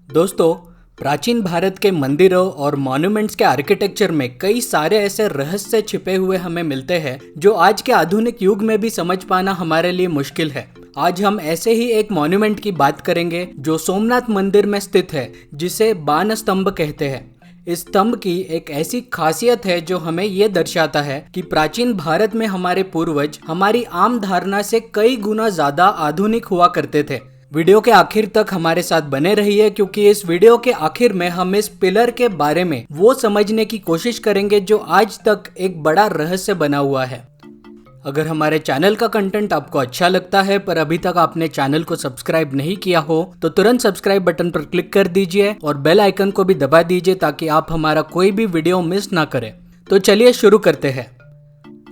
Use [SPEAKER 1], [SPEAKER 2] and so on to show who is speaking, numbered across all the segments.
[SPEAKER 1] दोस्तों, प्राचीन भारत के मंदिरों और मॉन्यूमेंट्स के आर्किटेक्चर में कई सारे ऐसे रहस्य छिपे हुए हमें मिलते हैं जो आज के आधुनिक युग में भी समझ पाना हमारे लिए मुश्किल है। आज हम ऐसे ही एक मॉन्यूमेंट की बात करेंगे जो सोमनाथ मंदिर में स्थित है, जिसे बाण स्तंभ कहते हैं। इस स्तंभ की एक ऐसी खासियत है जो हमें ये दर्शाता है कि प्राचीन भारत में हमारे पूर्वज हमारी आम धारणा से कई गुना ज्यादा आधुनिक हुआ करते थे। वीडियो के आखिर तक हमारे साथ बने रहिए, क्योंकि इस वीडियो के आखिर में हम इस पिलर के बारे में वो समझने की कोशिश करेंगे जो आज तक एक बड़ा रहस्य बना हुआ है। अगर हमारे चैनल का कंटेंट आपको अच्छा लगता है पर अभी तक आपने चैनल को सब्सक्राइब नहीं किया हो तो तुरंत सब्सक्राइब बटन पर क्लिक कर दीजिए और बेल आइकन को भी दबा दीजिए ताकि आप हमारा कोई भी वीडियो मिस ना करें। तो चलिए शुरू करते हैं।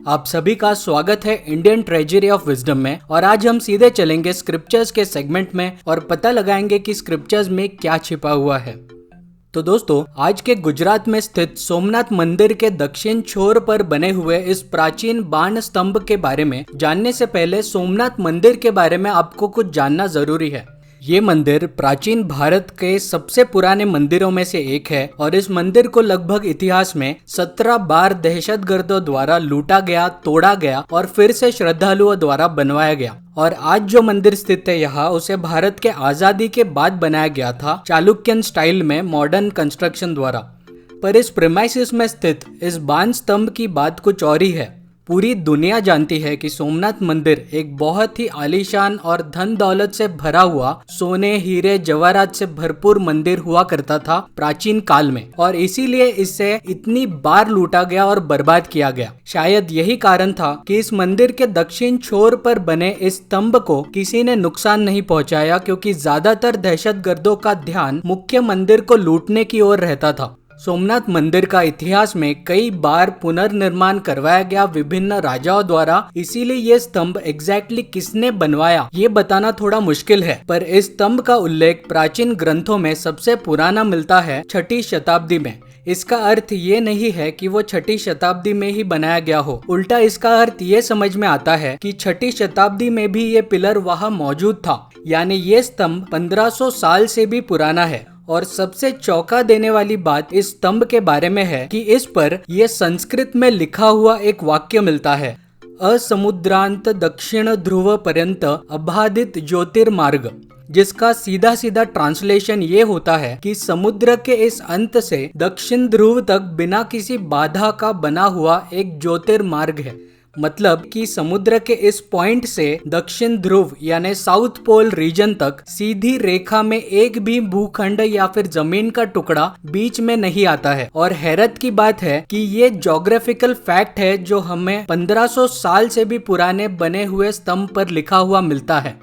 [SPEAKER 1] आप सभी का स्वागत है इंडियन ट्रेजरी ऑफ विजडम में, और आज हम सीधे चलेंगे स्क्रिप्चर्स के सेगमेंट में और पता लगाएंगे कि स्क्रिप्चर्स में क्या छिपा हुआ है। तो दोस्तों, आज के गुजरात में स्थित सोमनाथ मंदिर के दक्षिण छोर पर बने हुए इस प्राचीन बाण स्तंभ के बारे में जानने से पहले सोमनाथ मंदिर के बारे में आपको कुछ जानना जरूरी है। ये मंदिर प्राचीन भारत के सबसे पुराने मंदिरों में से एक है और इस मंदिर को लगभग इतिहास में 17 बार दहशतगर्दों द्वारा लूटा गया, तोड़ा गया और फिर से श्रद्धालुओं द्वारा बनवाया गया। और आज जो मंदिर स्थित है यहाँ, उसे भारत के आजादी के बाद बनाया गया था, चालुक्यन स्टाइल में मॉडर्न कंस्ट्रक्शन द्वारा। पर इस प्रीमाइसिस में स्थित इस बाण स्तंभ की बात कुछ और ही है। पूरी दुनिया जानती है कि सोमनाथ मंदिर एक बहुत ही आलीशान और धन दौलत से भरा हुआ, सोने, हीरे, जवाहरात से भरपूर मंदिर हुआ करता था प्राचीन काल में, और इसीलिए इसे इतनी बार लूटा गया और बर्बाद किया गया। शायद यही कारण था कि इस मंदिर के दक्षिण छोर पर बने इस स्तंभ को किसी ने नुकसान नहीं पहुंचाया, क्योंकि ज्यादातर दहशतगर्दों का ध्यान मुख्य मंदिर को लूटने की ओर रहता था। सोमनाथ मंदिर का इतिहास में कई बार पुनर्निर्माण करवाया गया विभिन्न राजाओं द्वारा, इसीलिए ये स्तंभ एग्जैक्टली किसने बनवाया ये बताना थोड़ा मुश्किल है। पर इस स्तंभ का उल्लेख प्राचीन ग्रंथों में सबसे पुराना मिलता है 6ठी शताब्दी में। इसका अर्थ ये नहीं है कि वो 6ठी शताब्दी में ही बनाया गया हो, उल्टा इसका अर्थ ये समझ में आता है कि 6ठी शताब्दी में भी ये पिलर वहाँ मौजूद था, यानी ये स्तंभ 1500 साल से भी पुराना है। और सबसे चौंका देने वाली बात इस स्तंभ के बारे में है कि इस पर यह संस्कृत में लिखा हुआ एक वाक्य मिलता है, असमुद्रांत दक्षिण ध्रुव पर्यंत अबाधित ज्योतिर्मार्ग, जिसका सीधा सीधा ट्रांसलेशन ये होता है कि समुद्र के इस अंत से दक्षिण ध्रुव तक बिना किसी बाधा का बना हुआ एक ज्योतिर्मार्ग है। मतलब कि समुद्र के इस पॉइंट से दक्षिण ध्रुव यानी साउथ पोल रीजन तक सीधी रेखा में एक भी भूखंड या फिर जमीन का टुकड़ा बीच में नहीं आता है। और हैरत की बात है कि ये ज्योग्राफिकल फैक्ट है जो हमें 1500 साल से भी पुराने बने हुए स्तंभ पर लिखा हुआ मिलता है।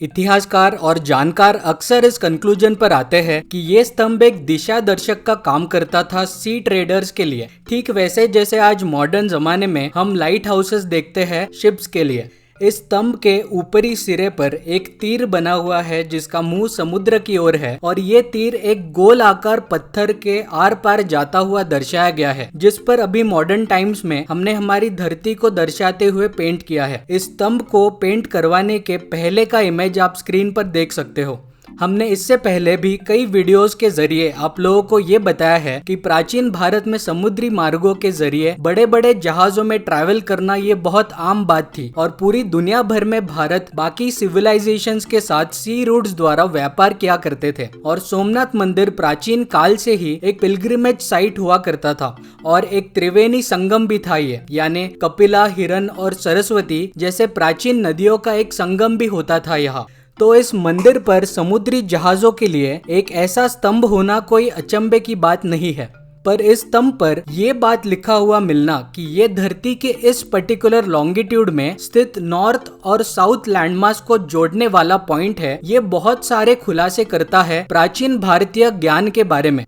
[SPEAKER 1] इतिहासकार और जानकार अक्सर इस कंक्लूजन पर आते हैं कि ये स्तंभ एक दिशा दर्शक का काम करता था सी ट्रेडर्स के लिए, ठीक वैसे जैसे आज मॉडर्न जमाने में हम लाइट हाउसेस देखते हैं शिप्स के लिए। इस स्तंभ के ऊपरी सिरे पर एक तीर बना हुआ है जिसका मुंह समुद्र की ओर है, और ये तीर एक गोल आकार पत्थर के आर पार जाता हुआ दर्शाया गया है, जिस पर अभी मॉडर्न टाइम्स में हमने हमारी धरती को दर्शाते हुए पेंट किया है। इस स्तंभ को पेंट करवाने के पहले का इमेज आप स्क्रीन पर देख सकते हो। हमने इससे पहले भी कई वीडियोस के जरिए आप लोगों को ये बताया है कि प्राचीन भारत में समुद्री मार्गों के जरिए बड़े बड़े जहाजों में ट्रैवल करना ये बहुत आम बात थी, और पूरी दुनिया भर में भारत बाकी सिविलाइजेशंस के साथ सी रूट्स द्वारा व्यापार किया करते थे। और सोमनाथ मंदिर प्राचीन काल से ही एक पिलग्रिमेज साइट हुआ करता था, और एक त्रिवेणी संगम भी था ये, यानी कपिला, हिरन और सरस्वती जैसे प्राचीन नदियों का एक संगम भी होता था यहाँ। तो इस मंदिर पर समुद्री जहाजों के लिए एक ऐसा स्तंभ होना कोई अचंभे की बात नहीं है। पर इस स्तंभ पर यह बात लिखा हुआ मिलना कि ये धरती के इस पर्टिकुलर लॉन्गिट्यूड में स्थित नॉर्थ और साउथ लैंडमास को जोड़ने वाला पॉइंट है, ये बहुत सारे खुलासे करता है प्राचीन भारतीय ज्ञान के बारे में।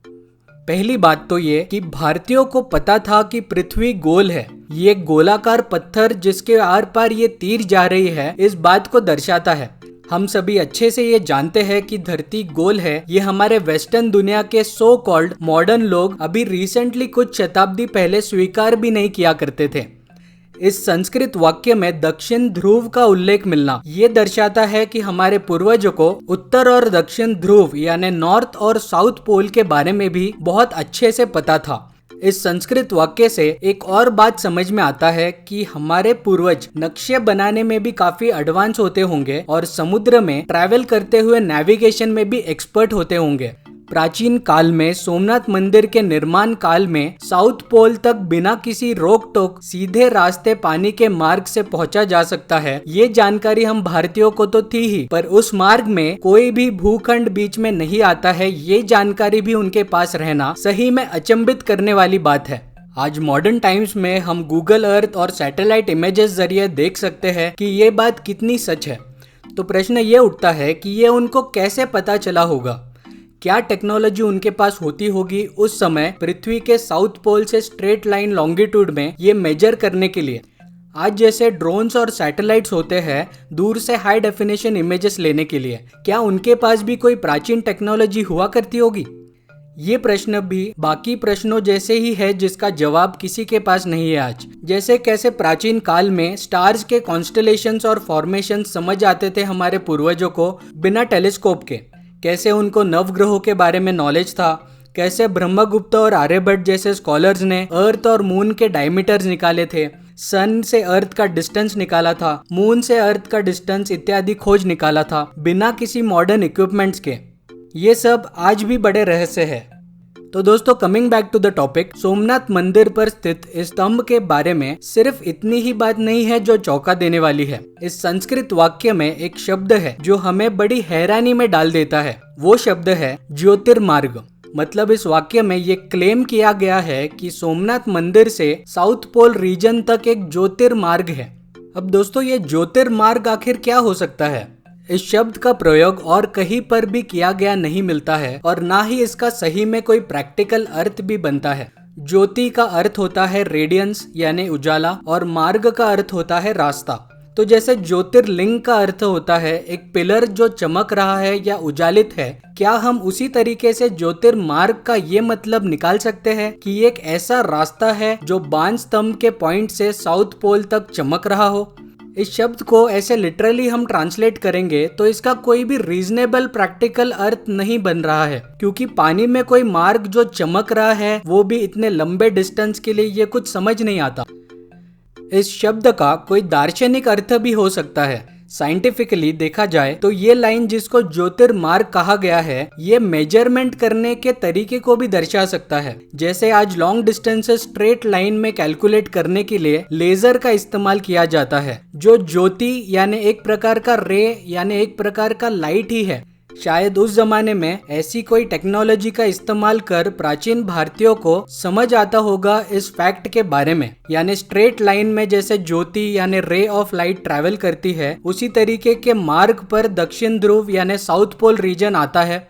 [SPEAKER 1] पहली बात तो ये कि भारतीयों को पता था कि पृथ्वी गोल है। ये गोलाकार पत्थर जिसके आर पार ये तीर जा रही है, इस बात को दर्शाता है। हम सभी अच्छे से ये जानते हैं कि धरती गोल है। ये हमारे वेस्टर्न दुनिया के सो कॉल्ड मॉडर्न लोग अभी रिसेंटली कुछ शताब्दी पहले स्वीकार भी नहीं किया करते थे। इस संस्कृत वाक्य में दक्षिण ध्रुव का उल्लेख मिलना ये दर्शाता है कि हमारे पूर्वजों को उत्तर और दक्षिण ध्रुव यानी नॉर्थ और साउथ पोल के बारे में भी बहुत अच्छे से पता था। इस संस्कृत वाक्य से एक और बात समझ में आता है कि हमारे पूर्वज नक्शे बनाने में भी काफी एडवांस होते होंगे और समुद्र में ट्रैवल करते हुए नेविगेशन में भी एक्सपर्ट होते होंगे। प्राचीन काल में सोमनाथ मंदिर के निर्माण काल में साउथ पोल तक बिना किसी रोक टोक सीधे रास्ते पानी के मार्ग से पहुंचा जा सकता है। ये जानकारी हम भारतीयों को तो थी ही, पर उस मार्ग में कोई भी भूखंड बीच में नहीं आता है, ये जानकारी भी उनके पास रहना सही में अचंभित करने वाली बात है। आज मॉडर्न टाइम्स में हम गूगल अर्थ और सैटेलाइट इमेजेस जरिए देख सकते हैं कि ये बात कितनी सच है। तो प्रश्न ये उठता है कि ये उनको कैसे पता चला होगा? क्या टेक्नोलॉजी उनके पास होती होगी उस समय पृथ्वी के साउथ पोल से स्ट्रेट लाइन लॉन्गिट्यूड में ये मेजर करने के लिए? आज जैसे ड्रोन्स और सैटेलाइट्स होते हैं दूर से हाई डेफिनेशन इमेजेस लेने के लिए, क्या उनके पास भी कोई प्राचीन टेक्नोलॉजी हुआ करती होगी? ये प्रश्न भी बाकी प्रश्नों जैसे ही है जिसका जवाब किसी के पास नहीं है आज। जैसे कैसे प्राचीन काल में स्टार्स के कॉन्स्टलेशंस और फॉर्मेशन समझ आते थे हमारे पूर्वजों को बिना टेलीस्कोप के, कैसे उनको नवग्रहों के बारे में नॉलेज था, कैसे ब्रह्मगुप्त और आर्यभट्ट जैसे स्कॉलर्स ने अर्थ और मून के डायमीटर्स निकाले थे, सन से अर्थ का डिस्टेंस निकाला था, मून से अर्थ का डिस्टेंस इत्यादि खोज निकाला था बिना किसी मॉडर्न इक्विपमेंट्स के। ये सब आज भी बड़े रहस्य है। तो दोस्तों, coming back to the topic, Somnath मंदिर पर स्थित इस स्तंभ के बारे में सिर्फ इतनी ही बात नहीं है जो चौंका देने वाली है। इस संस्कृत वाक्य में एक शब्द है जो हमें बड़ी हैरानी में डाल देता है। वो शब्द है ज्योतिर्मार्ग। मतलब इस वाक्य में ये क्लेम किया गया है कि सोमनाथ मंदिर से साउथ पोल रीजन तक एक ज्योतिर्मार्ग है। अब दोस्तों, ये ज्योतिर्मार्ग आखिर क्या हो सकता है? इस शब्द का प्रयोग और कहीं पर भी किया गया नहीं मिलता है और ना ही इसका सही में कोई प्रैक्टिकल अर्थ भी बनता है। ज्योति का अर्थ होता है रेडियंस यानी उजाला और मार्ग का अर्थ होता है रास्ता। तो जैसे ज्योतिर्लिंग का अर्थ होता है एक पिलर जो चमक रहा है या उजालित है, क्या हम उसी तरीके से ज्योतिर्मार्ग का ये मतलब निकाल सकते हैं कि एक ऐसा रास्ता है जो बांस स्तंभ के पॉइंट से साउथ पोल तक चमक रहा हो? इस शब्द को ऐसे लिटरली हम ट्रांसलेट करेंगे तो इसका कोई भी रीजनेबल प्रैक्टिकल अर्थ नहीं बन रहा है, क्योंकि पानी में कोई मार्ग जो चमक रहा है वो भी इतने लंबे डिस्टेंस के लिए ये कुछ समझ नहीं आता। इस शब्द का कोई दार्शनिक अर्थ भी हो सकता है। साइंटिफिकली देखा जाए तो ये लाइन जिसको ज्योतिर्मार्ग कहा गया है ये मेजरमेंट करने के तरीके को भी दर्शा सकता है। जैसे आज लॉन्ग डिस्टेंसेस स्ट्रेट लाइन में कैलकुलेट करने के लिए लेजर का इस्तेमाल किया जाता है, जो ज्योति यानी एक प्रकार का रे यानी एक प्रकार का लाइट ही है। शायद उस जमाने में ऐसी कोई टेक्नोलॉजी का इस्तेमाल कर प्राचीन भारतीयों को समझ आता होगा इस फैक्ट के बारे में, यानी स्ट्रेट लाइन में जैसे ज्योति यानी रे ऑफ लाइट ट्रैवल करती है उसी तरीके के मार्ग पर दक्षिण ध्रुव यानी साउथ पोल रीजन आता है।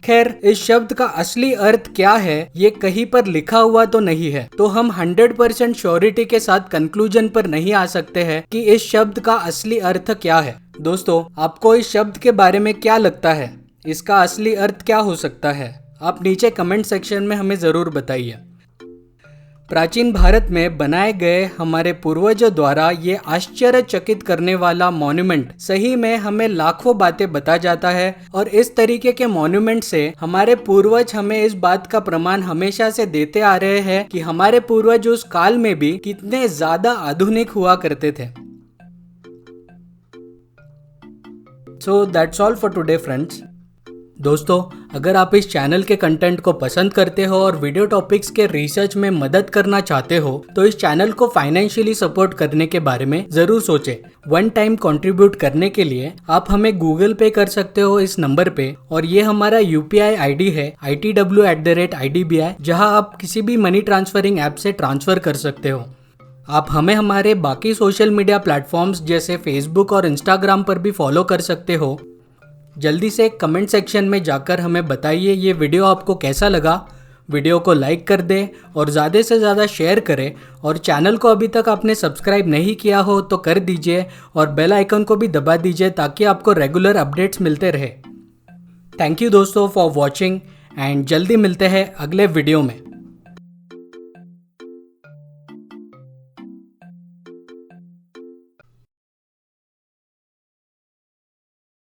[SPEAKER 1] खैर, इस शब्द का असली अर्थ क्या है ये कहीं पर लिखा हुआ तो नहीं है, तो हम 100% श्योरिटी के साथ कंक्लूजन पर नहीं आ सकते हैं कि इस शब्द का असली अर्थ क्या है। दोस्तों, आपको इस शब्द के बारे में क्या लगता है? इसका असली अर्थ क्या हो सकता है? आप नीचे कमेंट सेक्शन में हमें जरूर बताइए। प्राचीन भारत में बनाए गए हमारे पूर्वजों द्वारा ये आश्चर्यचकित करने वाला मॉन्यूमेंट सही में हमें लाखों बातें बता जाता है, और इस तरीके के मॉन्यूमेंट से हमारे पूर्वज हमें इस बात का प्रमाण हमेशा से देते आ रहे हैं कि हमारे पूर्वज उस काल में भी कितने ज्यादा आधुनिक हुआ करते थे। So that's all for today friends। दोस्तों, अगर आप इस चैनल के कंटेंट को पसंद करते हो और वीडियो टॉपिक्स के रिसर्च में मदद करना चाहते हो तो इस चैनल को फाइनेंशियली सपोर्ट करने के बारे में जरूर सोचें। वन टाइम कंट्रीब्यूट करने के लिए आप हमें गूगल पे कर सकते हो इस नंबर पे, और ये हमारा UPI ID है ITW@IDBI, जहां आप किसी भी मनी ट्रांसफरिंग ऐप से ट्रांसफर कर सकते हो। आप हमें हमारे बाकी सोशल मीडिया प्लेटफॉर्म्स जैसे फेसबुक और इंस्टाग्राम पर भी फॉलो कर सकते हो। जल्दी से कमेंट सेक्शन में जाकर हमें बताइए ये वीडियो आपको कैसा लगा। वीडियो को लाइक कर दें और ज़्यादा से ज़्यादा शेयर करें, और चैनल को अभी तक आपने सब्सक्राइब नहीं किया हो तो कर दीजिए और बेल आइकन को भी दबा दीजिए ताकि आपको रेगुलर अपडेट्स मिलते रहे। थैंक यू दोस्तों फॉर वॉचिंग, एंड जल्दी मिलते हैं अगले वीडियो में।